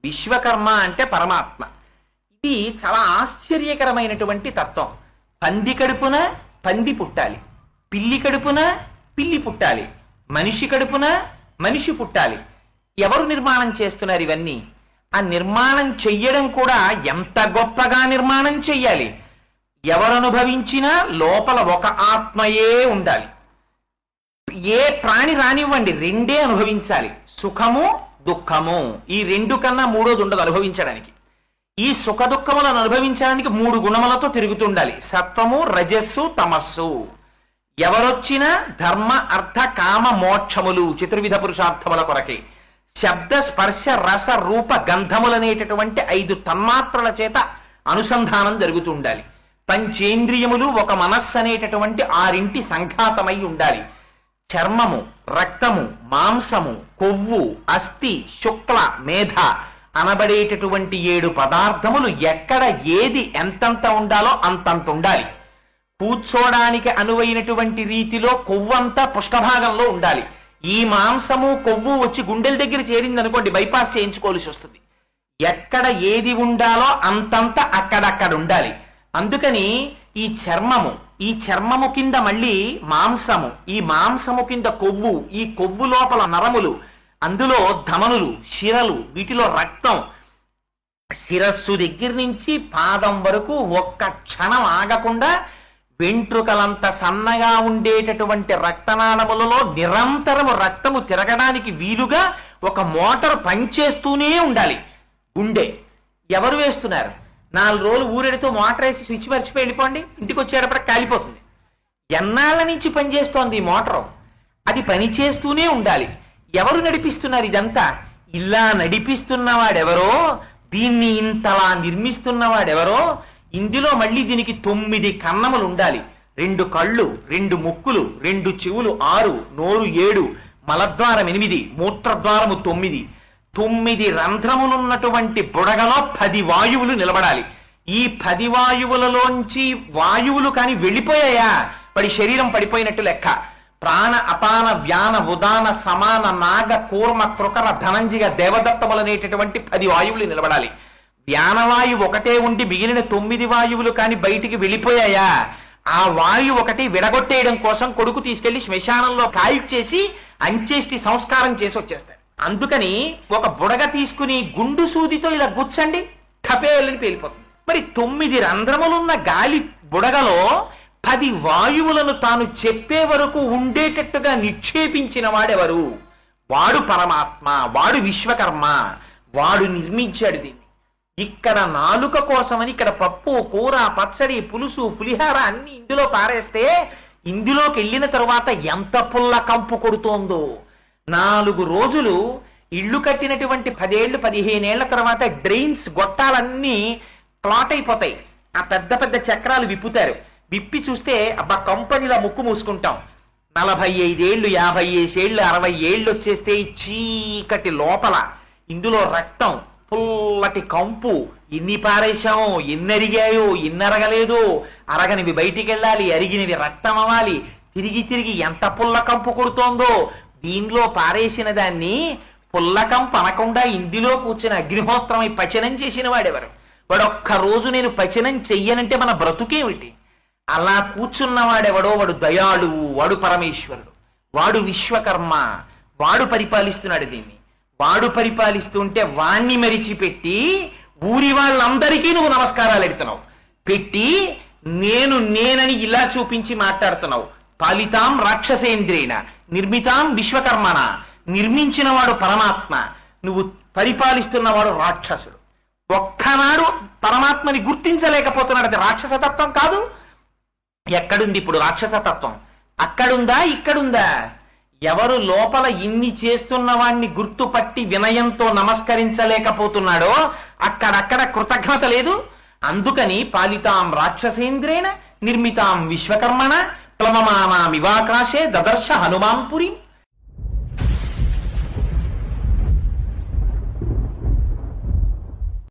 విశ్వకర్మ అంటే పరమాత్మ. ఇది చాలా ఆశ్చర్యకరమైనటువంటి తత్వం. పంది కడుపున పంది పుట్టాలి, పిల్లి కడుపున పిల్లి పుట్టాలి, మనిషి కడుపున మనిషి పుట్టాలి. ఎవరు నిర్మాణం చేస్తున్నారు ఇవన్నీ? ఆ నిర్మాణం చెయ్యడం కూడా ఎంత గొప్పగా నిర్మాణం చెయ్యాలి. ఎవరు అనుభవించినా లోపల ఒక ఆత్మయే ఉండాలి. ఏ ప్రాణి రానివ్వండి, రెండే అనుభవించాలి, సుఖము దుఃఖము. ఈ రెండు కన్నా మూడోది ఉండదు అనుభవించడానికి. ఈ సుఖ దుఃఖములను అనుభవించడానికి 3 గుణములతో తిరుగుతుండాలి: సత్వము, రజస్సు, తమస్సు. ఎవరొచ్చినా ధర్మ అర్థ కామ మోక్షములు చతుర్విధ పురుషార్థముల కొరకే. శబ్ద స్పర్శ రస రూప గంధములనేటటువంటి 5 తన్మాత్రల చేత అనుసంధానం జరుగుతూ ఉండాలి. పంచేంద్రియములు ఒక మనస్సు అనేటటువంటి 6 సంఘాతమై ఉండాలి. చర్మము, రక్తము, మాంసము, కొవ్వు, అస్థి, శుక్ల, మేధ అనబడేటటువంటి 7 పదార్థములు ఎక్కడ ఏది ఎంతంత ఉండాలో అంతంత ఉండాలి. కూర్చోడానికి అనువైనటువంటి రీతిలో కొవ్వంతా పుష్కభాగంలో ఉండాలి. ఈ మాంసము కొవ్వు వచ్చి గుండెల దగ్గర చేరింది అనుకోండి, బైపాస్ చేయించుకోవాల్సి వస్తుంది. ఎక్కడ ఏది ఉండాలో అంతంత అక్కడక్కడ ఉండాలి. అందుకని ఈ చర్మము కింద మళ్ళీ మాంసము, ఈ మాంసము కింద కొవ్వు, ఈ కొవ్వు లోపల నరములు, అందులో ధమనులు, శిరలు, వీటిలో రక్తం. శిరస్సు దగ్గర నుంచి పాదం వరకు ఒక్క క్షణం ఆగకుండా వెంట్రుకలంత సన్నగా ఉండేటటువంటి రక్తనాళములలో నిరంతరము రక్తము తిరగడానికి వీలుగా ఒక మోటార్ పనిచేస్తూనే ఉండాలి. గుండె ఎవరు వేస్తున్నారు? 4 రోజులు ఊరెడితో మోటార్ వేసి స్విచ్ మర్చిపోయి వెళ్ళిపోండి, ఇంటికి వచ్చేటప్పటికి కాలిపోతుంది. ఎన్నాళ్ళ నుంచి పనిచేస్తోంది ఈ మోటారు? అది పనిచేస్తూనే ఉండాలి. ఎవరు నడిపిస్తున్నారు ఇదంతా? ఇలా నడిపిస్తున్నవాడెవరో, దీన్ని ఇంతలా నిర్మిస్తున్నవాడెవరో. ఇందులో మళ్ళీ దీనికి 9 కన్నములు ఉండాలి. 2 కళ్ళు, 2 ముక్కులు, 2 చెవులు, 6, నోరు 7, మలద్వారం 8, మూత్రద్వారము 9. 9 రంధ్రములున్నటువంటి బుడగలో 10 వాయువులు నిలబడాలి. ఈ 10 వాయువులలోంచి వాయువులు కాని వెళ్ళిపోయాయా వాడి శరీరం పడిపోయినట్టు లెక్క. ప్రాణ అపాన వ్యాన ఉదాన సమాన నాగ కూర్మ కృకర ధనంజయ దేవదత్తములనేటటువంటి 10 వాయువులు నిలబడాలి. వ్యానవాయువు ఒకటే ఉండి మిగిలిన 9 వాయువులు కాని బయటికి వెళ్ళిపోయాయా? ఆ వాయువు ఒకటి విడగొట్టేయడం కోసం కొడుకు తీసుకెళ్లి శ్మశానంలో కాల్చేసి అంచేష్టి సంస్కారం చేసి వచ్చేస్తాడు. అందుకని ఒక బుడగ తీసుకుని గుండు సూదితో ఇలా గుచ్చండి, ఠపేలని పేలిపోతుంది. మరి 9 రంధ్రములున్న గాలి బుడగలో 10 వాయువులను తాను చెప్పే వరకు ఉండేటట్టుగా నిక్షేపించిన వాడెవరు? వాడు పరమాత్మ, వాడు విశ్వకర్మ, వాడు నిర్మించాడు దీన్ని. ఇక్కడ నాలుక కోసమని ఇక్కడ పప్పు, కూర, పచ్చడి, పులుసు, పులిహార అన్ని ఇందులో పారేస్తే ఇందులోకి వెళ్ళిన తరువాత ఎంత పుల్ల కంపు కొడుతోందో. 4 రోజులు ఇళ్ళు కట్టినటువంటి 10 ఏళ్ళు 15 ఏళ్ల తర్వాత డ్రైన్స్ గొట్టాలన్నీ క్లాట్ అయిపోతాయి. ఆ పెద్ద పెద్ద చక్రాలు విప్పుతారు. విప్పి చూస్తే అబ్బా కంపెనీలా ముక్కు మూసుకుంటాం. 45 ఏళ్ళు 50 ఏళ్ళు 60 ఏళ్ళు వచ్చేస్తే చీకటి లోపల ఇందులో రక్తం, పుల్లటి కంపు. ఎన్ని పారేశామో, ఎన్ని అరిగాయో, ఎన్ని అరగలేదో, అరగనివి బయటికి వెళ్ళాలి, అరిగినవి రక్తం అవ్వాలి. తిరిగి తిరిగి ఎంత పుల్ల కంపు కొడుతోందో. దీనిలో పారేసిన దాన్ని పుల్లకంపు అనకుండా ఇందులో కూర్చుని అగ్నిహోత్రమై పచనం చేసిన వాడెవరు? వాడొక్క రోజు నేను పచనం చెయ్యనంటే మన బ్రతుకేమిటి? అలా కూర్చున్నవాడెవడో వాడు దయాళువు, వాడు పరమేశ్వరుడు, వాడు విశ్వకర్మ, వాడు పరిపాలిస్తున్నాడు దీన్ని. వాడు పరిపాలిస్తుంటే వాణ్ణి మరిచిపెట్టి ఊరి వాళ్ళందరికీ నువ్వు నమస్కారాలు ఎడుతున్నావు. పెట్టి నేనని ఇలా చూపించి మాట్లాడుతున్నావు. పాలితాం రాక్షసేంద్రేణ నిర్మితాం విశ్వకర్మణ. నిర్మించిన వాడు పరమాత్మ, నువ్వు పరిపాలిస్తున్నవాడు రాక్షసుడు. ఒక్కనాడు పరమాత్మని గుర్తించలేకపోతున్నాడు. అది రాక్షసతత్వం కాదు. ఎక్కడుంది ఇప్పుడు రాక్షసతత్వం? అక్కడుందా, ఇక్కడుందా? ఎవరు లోపల ఇన్ని చేస్తున్న వాణ్ణి గుర్తుపట్టి వినయంతో నమస్కరించలేకపోతున్నాడో అక్కడక్కడ కృతజ్ఞత లేదు. అందుకని పాలితాం రాక్షసేంద్రేణ నిర్మితాం విశ్వకర్మణ ప్లవమానామివాకాశే దదర్శ హనుమాంపురి.